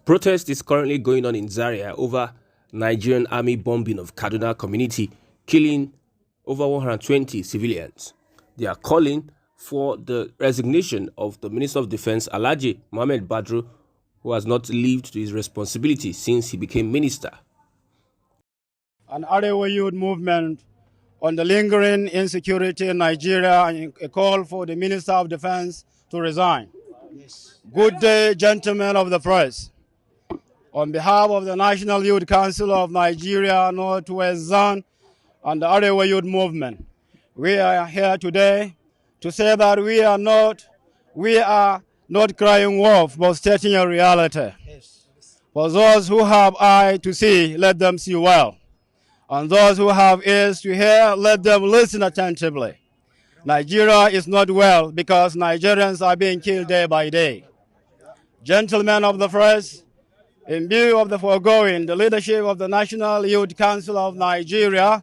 Protest is currently going on in Zaria over Nigerian army bombing of Kaduna community, killing over 120 civilians. They are calling for the resignation of the Minister of Defense, Alhaji Mohammed Badaru, who has not lived to his responsibility since he became minister. An Arewa youth movement on the lingering insecurity in Nigeria and a call for the Minister of Defense to resign. Yes. Good day, gentlemen of the press. On behalf of the National Youth Council of Nigeria, Northwest Zone, and the Arewa Youth Movement, we are here today to say that we are not crying wolf, but stating a reality. Yes. For those who have eyes to see, let them see well. And those who have ears to hear, let them listen attentively. Nigeria is not well because Nigerians are being killed day by day. Gentlemen of the press, in view of the foregoing, the leadership of the National Youth Council of Nigeria,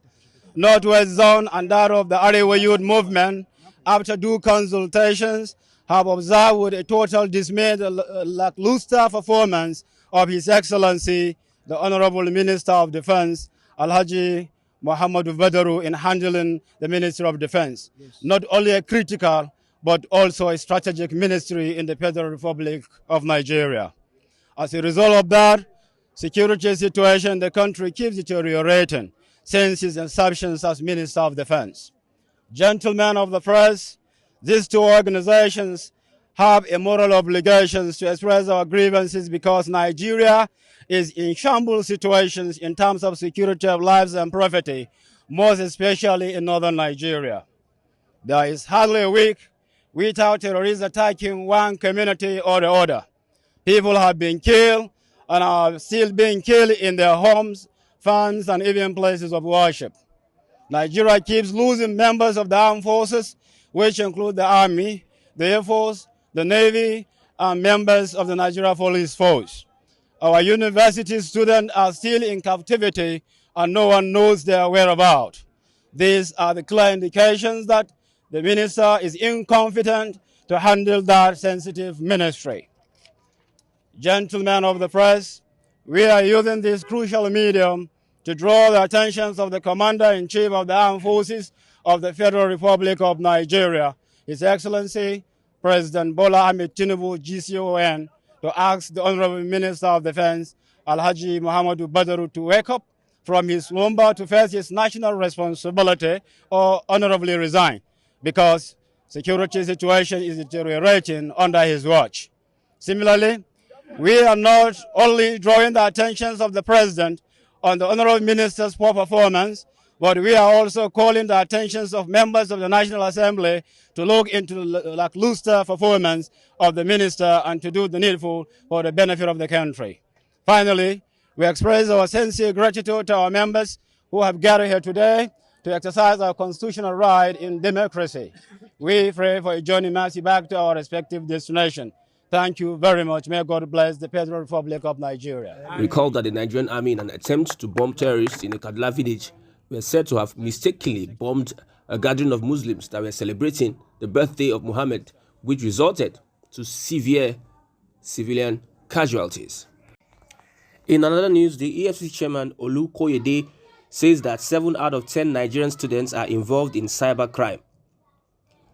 Northwest Zone, and that of the Arewa Youth Movement, after due consultations, have observed with a total dismay the lackluster performance of His Excellency, the Honorable Minister of Defense, Alhaji Muhammadu Badaru, in handling the Ministry of Defense. Yes. Not only a critical, but also a strategic ministry in the Federal Republic of Nigeria. As a result of that, security situation in the country keeps deteriorating since his inception as Minister of Defense. Gentlemen of the press, these two organizations have a moral obligation to express our grievances because Nigeria is in shambles situations in terms of security of lives and property, most especially in northern Nigeria. There is hardly a week without terrorists attacking one community or the other. People have been killed and are still being killed in their homes, farms, and even places of worship. Nigeria keeps losing members of the armed forces, which include the Army, the Air Force, the Navy, and members of the Nigeria Police Force. Our university students are still in captivity and no one knows their whereabouts. These are the clear indications that the minister is incompetent to handle that sensitive ministry. Gentlemen of the press, we are using this crucial medium to draw the attention of the Commander-in-Chief of the Armed Forces of the Federal Republic of Nigeria, His Excellency President Bola Ahmed Tinubu, GCON, to ask the Honorable Minister of Defense, Alhaji Muhammadu Badaru, to wake up from his slumber to face his national responsibility or honorably resign, because security situation is deteriorating under his watch. Similarly, we are not only drawing the attention of the President on the Honorable Minister's poor performance, but we are also calling the attention of members of the National Assembly to look into the lackluster performance of the minister and to do the needful for the benefit of the country. Finally, we express our sincere gratitude to our members who have gathered here today to exercise our constitutional right in democracy. We pray for a journey mercy back to our respective destination. Thank you very much. May God bless the Federal Republic of Nigeria. Recall that the Nigerian army, in an attempt to bomb terrorists in a Kaduna village, were said to have mistakenly bombed a gathering of Muslims that were celebrating the birthday of Muhammad, which resulted to severe civilian casualties. In another news, the Efcc chairman Olukoyede says that 7 out of 10 Nigerian students are involved in cybercrime.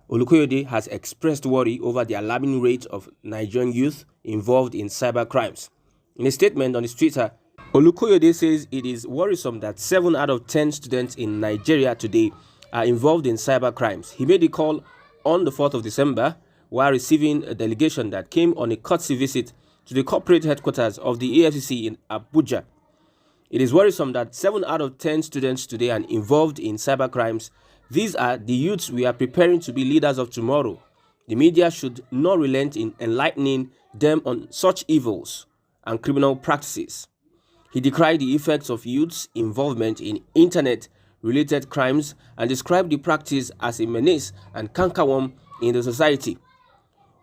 Olukoyede has expressed worry over the alarming rate of Nigerian youth involved in cyber crimes. In a statement on his Twitter, Olukoyede says it is worrisome that 7 out of 10 students in Nigeria today are involved in cyber crimes. He made the call on the 4th of December while receiving a delegation that came on a courtesy visit to the corporate headquarters of the Efcc in Abuja. It is worrisome that 7 out of 10 students today are involved in cyber crimes. These are the youths we are preparing to be leaders of tomorrow. The media should not relent in enlightening them on such evils and criminal practices. He decried the effects of youths' involvement in internet-related crimes and described the practice as a menace and cankerworm in the society.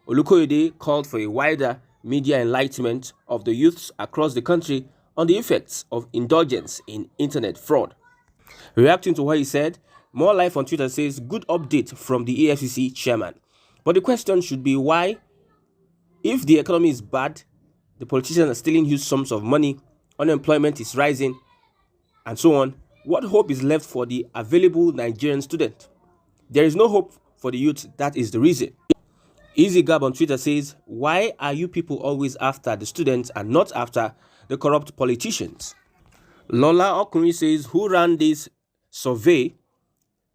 Olukoyede called for a wider media enlightenment of the youths across the country on the effects of indulgence in internet fraud. Reacting to what he said, More Life on Twitter says, good update from the Efcc chairman. But the question should be why, if the economy is bad, the politicians are stealing huge sums of money, unemployment is rising, and so on, what hope is left for the available Nigerian student? There is no hope for the youth. That is the reason. Easy Gab on Twitter says, why are you people always after the students and not after the corrupt politicians? Lola Okunri says, who ran this survey?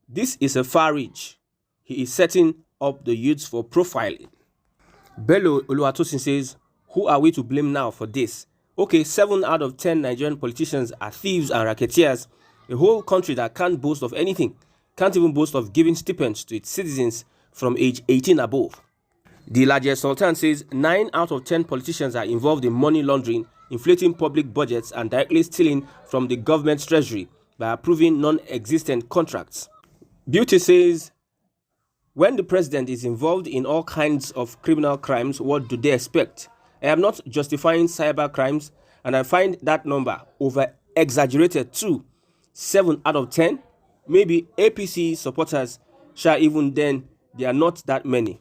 This is a far reach. He is setting up the youths for profiling. Bello Oluwatosin says, who are we to blame now for this? Okay, 7 out of 10 Nigerian politicians are thieves and racketeers. A whole country that can't boast of anything, can't even boast of giving stipends to its citizens from age 18 above. The largest Sultan says 9 out of 10 politicians are involved in money laundering, inflating public budgets and directly stealing from the government's treasury by approving non-existent contracts. Beauty says, when the president is involved in all kinds of criminal crimes, what do they expect? I am not justifying cyber crimes, and I find that number over-exaggerated too. 7 out of 10? Maybe APC supporters, even then, they are not that many.